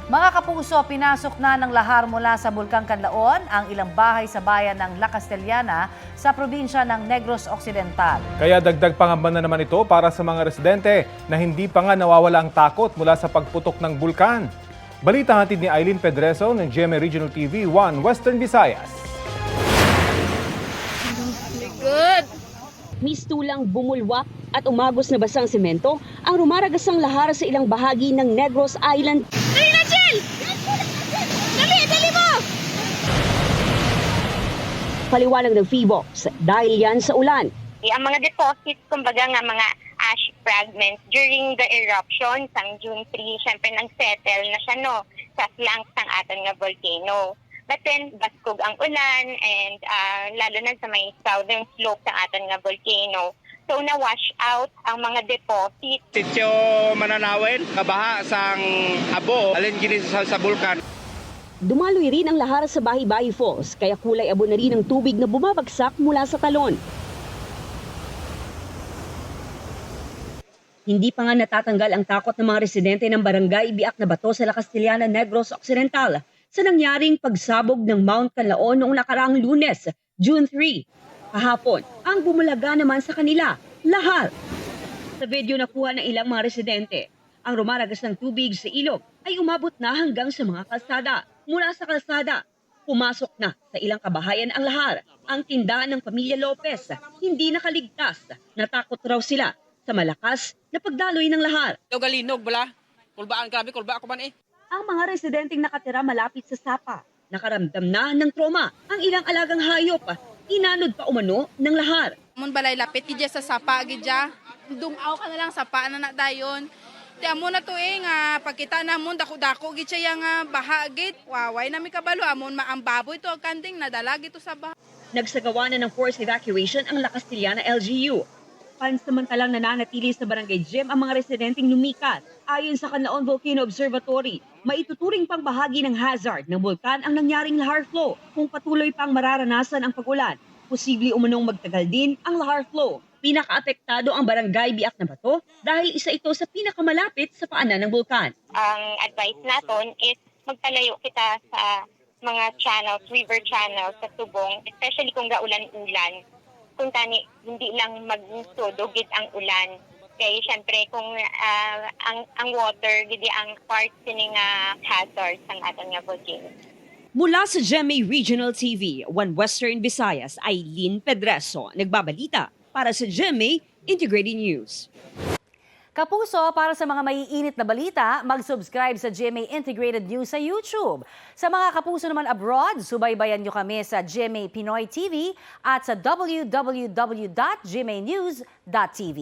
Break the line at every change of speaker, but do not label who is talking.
Mga kapuso, pinasok na ng lahar mula sa Bulkang Kanlaon ang ilang bahay sa bayan ng La Castellana sa probinsya ng Negros Occidental.
Kaya dagdag pangamba na naman ito para sa mga residente na hindi pa nga nawawala ang takot mula sa pagputok ng bulkan. Balita hatid ni Eileen Pedreso ng GMA Regional TV 1 Western Visayas.
Good! Mistulang bumulwak at umagos na basang semento ang rumaragasang lahar sa ilang bahagi ng Negros Island. Dali na, Jill! Dali mo! Paliwanag ng Feebox dahil yan sa ulan.
Ang mga deposits, kumbaga nga mga ash fragments during the eruption sang June 3, syempre nang-settle na siya sa flanks ng aton nga volcano. But then, baskog ang ulan and lalo na sa may southern slope ng aton nga volcano. So, na-wash out ang mga deposits.
Sityo Mananawin, kabaha sang abo, alin gini sa bulkan.
Dumaloy rin ang lahar sa Bahi-Bahi Falls, kaya kulay abo na rin ang tubig na bumabagsak mula sa talon. Hindi pa nga natatanggal ang takot ng mga residente ng barangay Biak na Bato sa La Castellana, Negros Occidental sa nangyaring pagsabog ng Mount Canlaon noong nakaraang Lunes, June 3. Kahapon, ang bumulaga naman sa kanila, lahar. Sa video na kuha ng ilang mga residente, ang rumaragas ng tubig sa ilog ay umabot na hanggang sa mga kalsada. Mula sa kalsada, pumasok na sa ilang kabahayan ang lahar. Ang tindahan ng pamilya Lopez hindi nakaligtas. Natakot raw sila sa malakas na pagdaloy ng lahar.
Galinog bala. Kulbaan, grabe, kulba ako man eh.
Ang mga residenteng nakatira malapit sa sapa, nakaramdam na ng trauma. Ang ilang alagang hayop, inanod pa umano ng lahar.
Mun balay lapit gidya sa sapa gidya. Dungaw ka na lang sapa na dayon. Di amo na to nga pagkita namon dako-dako gid siya nga baha gid. Waway na mi kabalo amon maambaboy to kanding nadala gito sa baha.
Nagsagawa na ng forced evacuation ang La Castellana LGU. Pansamantalang nananatili sa barangay gym ang mga residenteng lumikas. Ayon sa Canlaon Volcano Observatory, maituturing pang bahagi ng hazard ng bulkan ang nangyaring lahar flow. Kung patuloy pang mararanasan ang pag-ulan, posible umanong magtagal din ang lahar flow. Pinakaapektado ang barangay Biak na Bato dahil isa ito sa pinakamalapit sa paanan ng bulkan.
Ang advice naton is magpalayo kita sa mga channels, river channels sa tubong, especially kung gaulan-ulan. Kung tani, hindi lang magsudugid ang ulan. Kaya syempre, kung ang water, hindi ang part sining hazard ng aton nga volcano.
Mula sa GMA Regional TV, 1 Western Visayas, Eileen Pedreso, nagbabalita para sa GMA Integrated News.
Kapuso, para sa mga maiinit na balita, mag-subscribe sa GMA Integrated News sa YouTube. Sa mga kapuso naman abroad, subaybayan nyo kami sa GMA Pinoy TV at sa www.gmanews.tv.